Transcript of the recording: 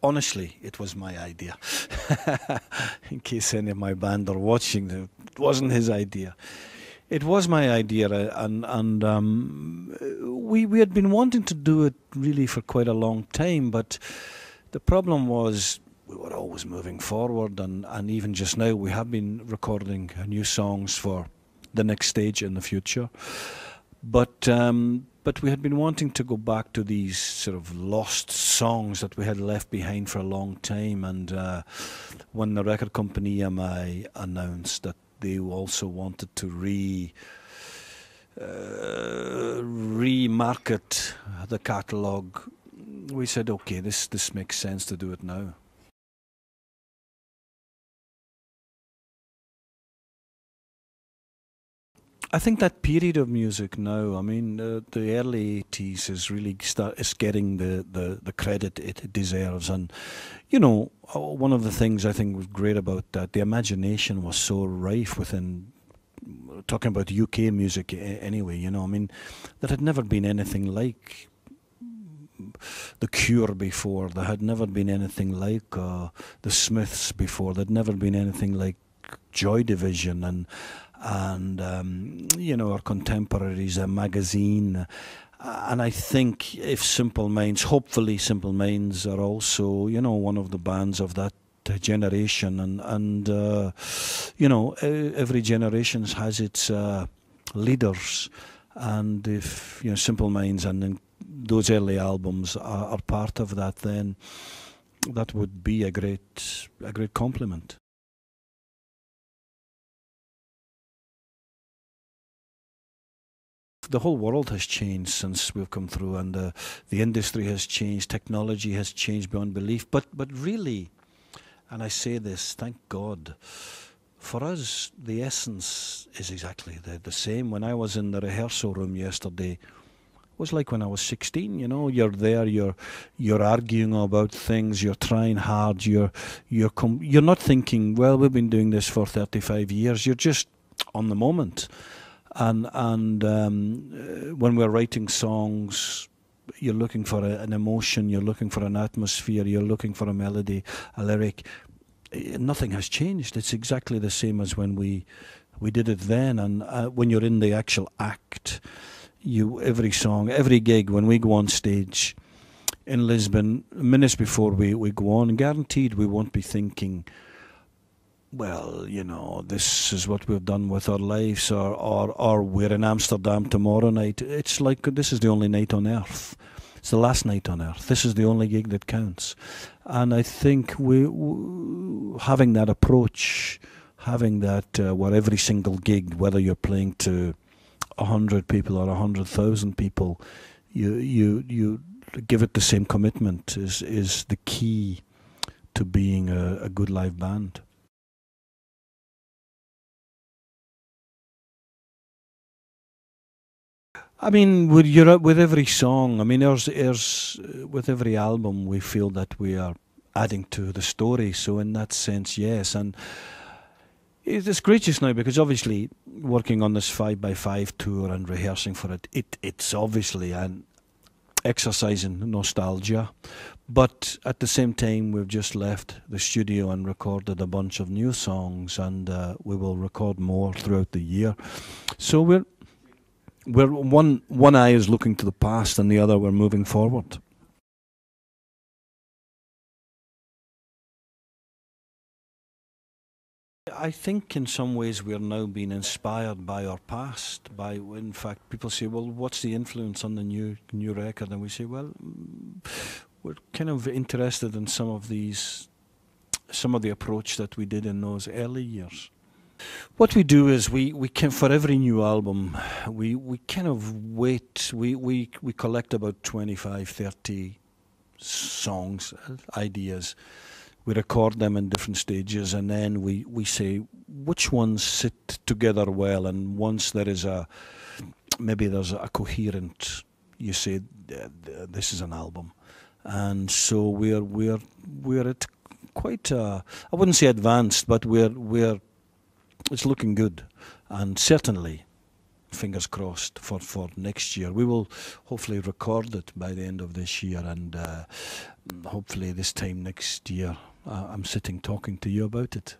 honestly, it was my idea. In case any of my band are watching, it wasn't his idea. It was my idea, and we had been wanting to do it really for quite a long time, but the problem was we were always moving forward, and even just now we have been recording new songs for the next stage in the future. But we had been wanting to go back to these sort of lost songs that we had left behind for a long time. And when the record company EMI announced that they also wanted to remarket the catalogue, we said, okay, this makes sense to do it now. I think that period of music now, I mean, the early 80s is really is getting the credit it deserves. And, you know, one of the things I think was great about that, the imagination was so rife within, talking about UK music anyway, you know, I mean, there had never been anything like The Cure before. There had never been anything like the Smiths before. There had never been anything like Joy Division and you know, our contemporaries, a magazine. And I think if Simple Minds, hopefully Simple Minds are also, you know, one of the bands of that generation. And you know, every generation has its leaders. And if, you know, Simple Minds and those early albums are part of that, then that would be a great compliment. The whole world has changed since we've come through, and the industry has changed, technology has changed beyond belief. But really, and I say this, thank God, for us, the essence is exactly the same. When I was in the rehearsal room yesterday, it was like when I was 16. You know, you're there, you're arguing about things, you're trying hard, you're not thinking, well, we've been doing this for 35 years. You're just on the moment. And when we're writing songs, you're looking for an emotion, you're looking for an atmosphere, you're looking for a melody, a lyric. Nothing has changed. It's exactly the same as when we did it then. And when you're in the actual act, every song, every gig, when we go on stage in Lisbon, minutes before we go on, guaranteed we won't be thinking, well, you know, this is what we've done with our lives, or we're in Amsterdam tomorrow night. It's like this is the only night on earth. It's the last night on earth. This is the only gig that counts. And I think having that approach, having that where every single gig, whether you're playing to 100 people or 100,000 people, you give it the same commitment is the key to being a good live band. I mean, with every song, I mean, with every album, we feel that we are adding to the story. So in that sense, yes. And it's great just now because obviously working on this 5x5 tour and rehearsing for it's obviously an exercise in nostalgia. But at the same time, we've just left the studio and recorded a bunch of new songs, and we will record more throughout the year. So we're one eye is looking to the past and the other we're moving forward. I think in some ways we're now being inspired by our past. In fact, people say, well, what's the influence on the new record? And we say, well, we're kind of interested in some of the approach that we did in those early years. What we do is we can, for every new album, we kind of wait. We collect about 25, 30 songs, ideas. We record them in different stages, and then we say which ones sit together well. And once there's a coherent, you say this is an album. And so we're at quite I wouldn't say advanced, but it's looking good. And certainly fingers crossed for next year. We will hopefully record it by the end of this year, and hopefully this time next year I'm sitting talking to you about it.